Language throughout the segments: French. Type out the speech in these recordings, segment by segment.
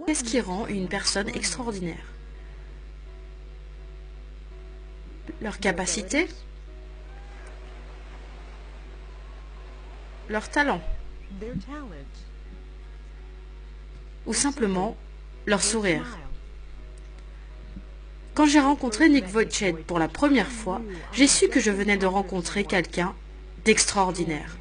Qu'est-ce qui rend une personne extraordinaire? Leur capacité? Leur talent? Ou simplement leur sourire? Quand j'ai rencontré Nick Vujicic pour la première fois, j'ai su que je venais de rencontrer quelqu'un d'extraordinaire.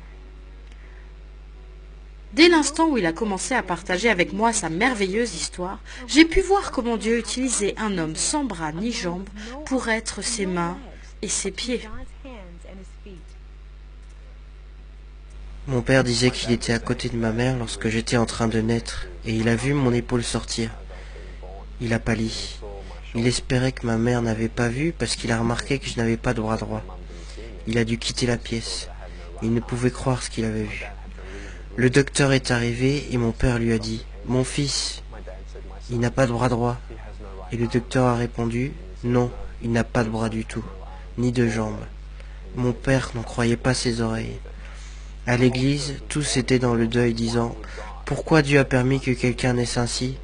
Dès l'instant où il a commencé à partager avec moi sa merveilleuse histoire, j'ai pu voir comment Dieu utilisait un homme sans bras ni jambes pour être ses mains et ses pieds. Mon père disait qu'il était à côté de ma mère lorsque j'étais en train de naître, et il a vu mon épaule sortir. Il a pâli. Il espérait que ma mère n'avait pas vu parce qu'il a remarqué que je n'avais pas de bras droit. Il a dû quitter la pièce. Il ne pouvait croire ce qu'il avait vu. Le docteur est arrivé et mon père lui a dit « Mon fils, il n'a pas de bras droit. » Et le docteur a répondu « Non, il n'a pas de bras du tout, ni de jambes. » Mon père n'en croyait pas ses oreilles. À l'église, tous étaient dans le deuil disant « Pourquoi Dieu a permis que quelqu'un naisse ainsi ?»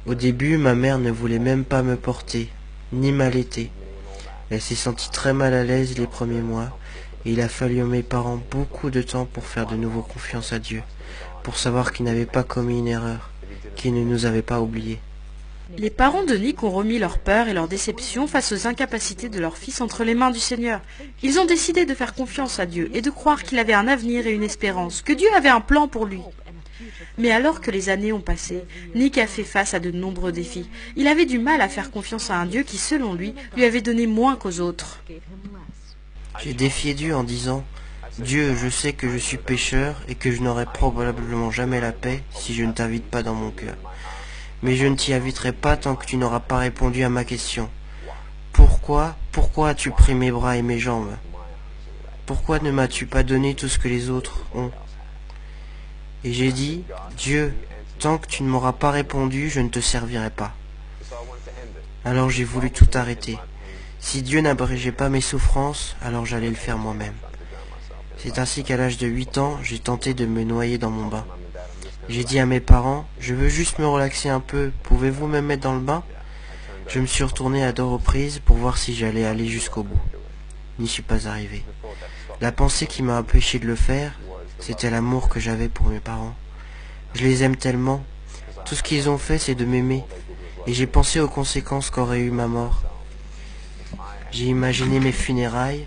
Au début, ma mère ne voulait même pas me porter, ni m'allaiter. Elle s'est sentie très mal à l'aise les premiers mois, et il a fallu à mes parents beaucoup de temps pour faire de nouveau confiance à Dieu, pour savoir qu'il n'avait pas commis une erreur, qu'il ne nous avait pas oubliés. Les parents de Nick ont remis leur peur et leur déception face aux incapacités de leur fils entre les mains du Seigneur. Ils ont décidé de faire confiance à Dieu et de croire qu'il avait un avenir et une espérance, que Dieu avait un plan pour lui. Mais alors que les années ont passé, Nick a fait face à de nombreux défis. Il avait du mal à faire confiance à un Dieu qui, selon lui avait donné moins qu'aux autres. J'ai défié Dieu en disant « Dieu, je sais que je suis pécheur et que je n'aurai probablement jamais la paix si je ne t'invite pas dans mon cœur. Mais je ne t'y inviterai pas tant que tu n'auras pas répondu à ma question. Pourquoi as-tu pris mes bras et mes jambes? Pourquoi ne m'as-tu pas donné tout ce que les autres ont? Et j'ai dit, Dieu, tant que tu ne m'auras pas répondu, je ne te servirai pas. Alors j'ai voulu tout arrêter. Si Dieu n'abrégeait pas mes souffrances, alors j'allais le faire moi-même. C'est ainsi qu'à l'âge de 8 ans, j'ai tenté de me noyer dans mon bain. J'ai dit à mes parents, je veux juste me relaxer un peu, pouvez-vous me mettre dans le bain? Je me suis retourné à deux reprises pour voir si j'allais aller jusqu'au bout. N'y suis pas arrivé. La pensée qui m'a empêché de le faire, c'était l'amour que j'avais pour mes parents. Je les aime tellement. Tout ce qu'ils ont fait, c'est de m'aimer. Et j'ai pensé aux conséquences qu'aurait eu ma mort. J'ai imaginé mes funérailles.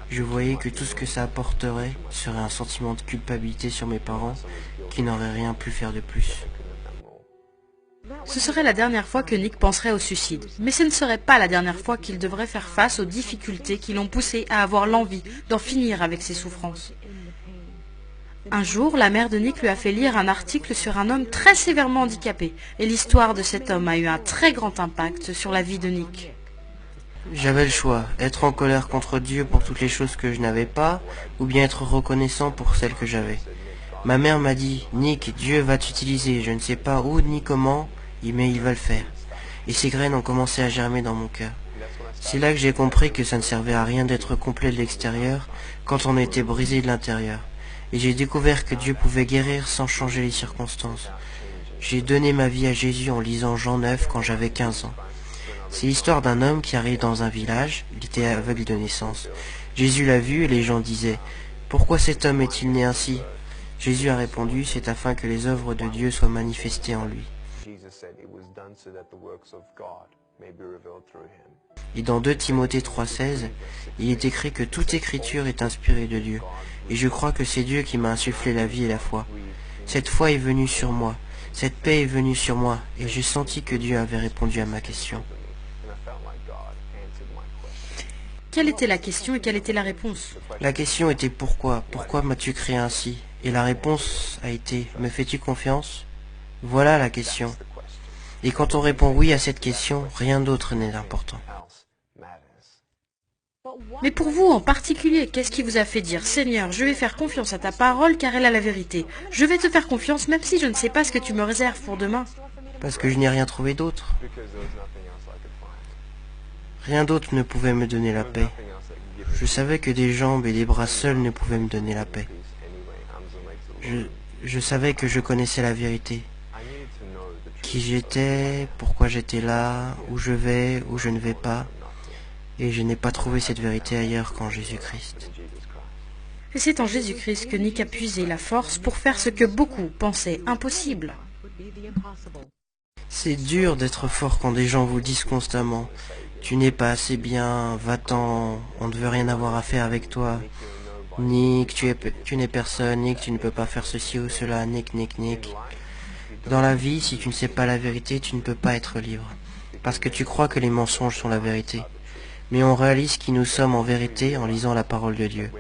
Je voyais que tout ce que ça apporterait serait un sentiment de culpabilité sur mes parents qui n'auraient rien pu faire de plus. Ce serait la dernière fois que Nick penserait au suicide, mais ce ne serait pas la dernière fois qu'il devrait faire face aux difficultés qui l'ont poussé à avoir l'envie d'en finir avec ses souffrances. Un jour, la mère de Nick lui a fait lire un article sur un homme très sévèrement handicapé, et l'histoire de cet homme a eu un très grand impact sur la vie de Nick. J'avais le choix, être en colère contre Dieu pour toutes les choses que je n'avais pas, ou bien être reconnaissant pour celles que j'avais. Ma mère m'a dit, Nick, Dieu va t'utiliser, je ne sais pas où ni comment, mais il va le faire. Et ces graines ont commencé à germer dans mon cœur. C'est là que j'ai compris que ça ne servait à rien d'être complet de l'extérieur quand on était brisé de l'intérieur. Et j'ai découvert que Dieu pouvait guérir sans changer les circonstances. J'ai donné ma vie à Jésus en lisant Jean 9 quand j'avais 15 ans. C'est l'histoire d'un homme qui arrive dans un village, il était aveugle de naissance. Jésus l'a vu et les gens disaient « Pourquoi cet homme est-il né ainsi ?» Jésus a répondu « C'est afin que les œuvres de Dieu soient manifestées en lui. » Et dans 2 Timothée 3,16, il est écrit que toute écriture est inspirée de Dieu. Et je crois que c'est Dieu qui m'a insufflé la vie et la foi. Cette foi est venue sur moi, cette paix est venue sur moi, et j'ai senti que Dieu avait répondu à ma question. Quelle était la question et quelle était la réponse? La question était pourquoi? Pourquoi m'as-tu créé ainsi? Et la réponse a été me fais-tu confiance? Voilà la question. Et quand on répond oui à cette question, rien d'autre n'est important. Mais pour vous en particulier, qu'est-ce qui vous a fait dire « Seigneur, je vais faire confiance à ta parole car elle a la vérité. Je vais te faire confiance même si je ne sais pas ce que tu me réserves pour demain. » Parce que je n'ai rien trouvé d'autre. Rien d'autre ne pouvait me donner la paix. Je savais que des jambes et des bras seuls ne pouvaient me donner la paix. Je savais que je connaissais la vérité. qui j'étais, pourquoi j'étais là, où je vais, où je ne vais pas, et je n'ai pas trouvé cette vérité ailleurs qu'en Jésus-Christ. Et c'est en Jésus-Christ que Nick a puisé la force pour faire ce que beaucoup pensaient impossible. C'est dur d'être fort quand des gens vous disent constamment « Tu n'es pas assez bien, va-t'en, on ne veut rien avoir à faire avec toi. Nick, tu n'es personne, Nick, tu ne peux pas faire ceci ou cela, Nick, Nick, Nick. » Dans la vie, si tu ne sais pas la vérité, tu ne peux pas être libre. Parce que tu crois que les mensonges sont la vérité. Mais on réalise qui nous sommes en vérité en lisant la parole de Dieu.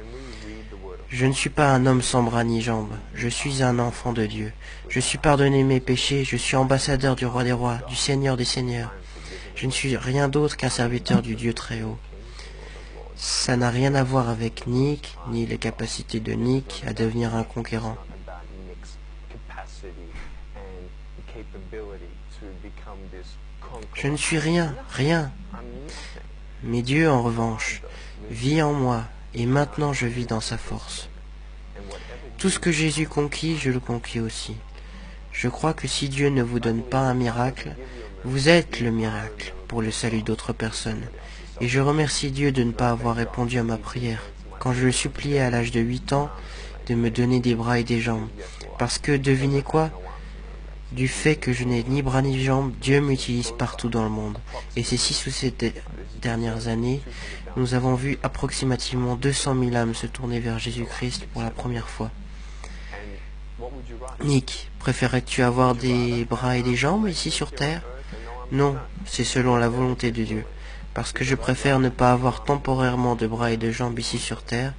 Je ne suis pas un homme sans bras ni jambes, je suis un enfant de Dieu. Je suis pardonné mes péchés, je suis ambassadeur du roi des rois, du Seigneur des seigneurs. Je ne suis rien d'autre qu'un serviteur du Dieu très haut. Ça n'a rien à voir avec Nick, ni les capacités de Nick à devenir un conquérant. Je ne suis rien. Mais Dieu, en revanche, vit en moi, et maintenant je vis dans sa force. Tout ce que Jésus conquit, je le conquis aussi. Je crois que si Dieu ne vous donne pas un miracle, vous êtes le miracle pour le salut d'autres personnes. Et je remercie Dieu de ne pas avoir répondu à ma prière, quand je le suppliais à l'âge de 8 ans, de me donner des bras et des jambes. Parce que, devinez quoi ? Du fait que je n'ai ni bras ni jambes, Dieu m'utilise partout dans le monde. Et ces 6 ou 7 dernières années, nous avons vu approximativement 200 000 âmes se tourner vers Jésus-Christ pour la première fois. Nick, préférerais-tu avoir des bras et des jambes ici sur Terre ? Non, c'est selon la volonté de Dieu. Parce que je préfère ne pas avoir temporairement de bras et de jambes ici sur Terre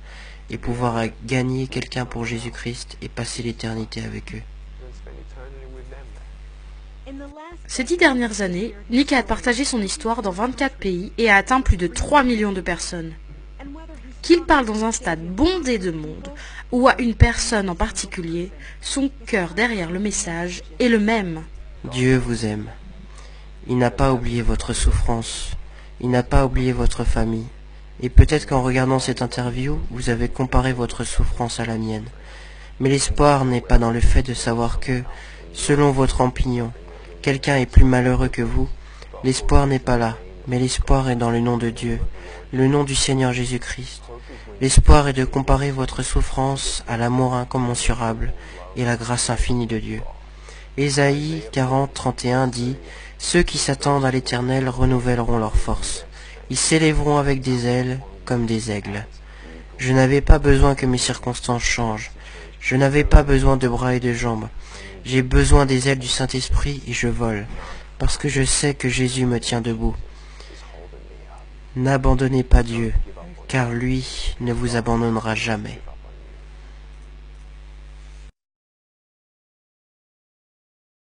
et pouvoir gagner quelqu'un pour Jésus-Christ et passer l'éternité avec eux. Ces 10 dernières années, Nick a partagé son histoire dans 24 pays et a atteint plus de 3 millions de personnes. Qu'il parle dans un stade bondé de monde ou à une personne en particulier, son cœur derrière le message est le même. Dieu vous aime. Il n'a pas oublié votre souffrance. Il n'a pas oublié votre famille. Et peut-être qu'en regardant cette interview, vous avez comparé votre souffrance à la mienne. Mais l'espoir n'est pas dans le fait de savoir que, selon votre opinion, quelqu'un est plus malheureux que vous. L'espoir n'est pas là, mais l'espoir est dans le nom de Dieu, le nom du Seigneur Jésus-Christ. L'espoir est de comparer votre souffrance à l'amour incommensurable et la grâce infinie de Dieu. Ésaïe 40, 31 dit « Ceux qui s'attendent à l'Éternel renouvelleront leurs forces. Ils s'élèveront avec des ailes comme des aigles. » Je n'avais pas besoin que mes circonstances changent. Je n'avais pas besoin de bras et de jambes. J'ai besoin des ailes du Saint-Esprit et je vole, parce que je sais que Jésus me tient debout. N'abandonnez pas Dieu, car lui ne vous abandonnera jamais.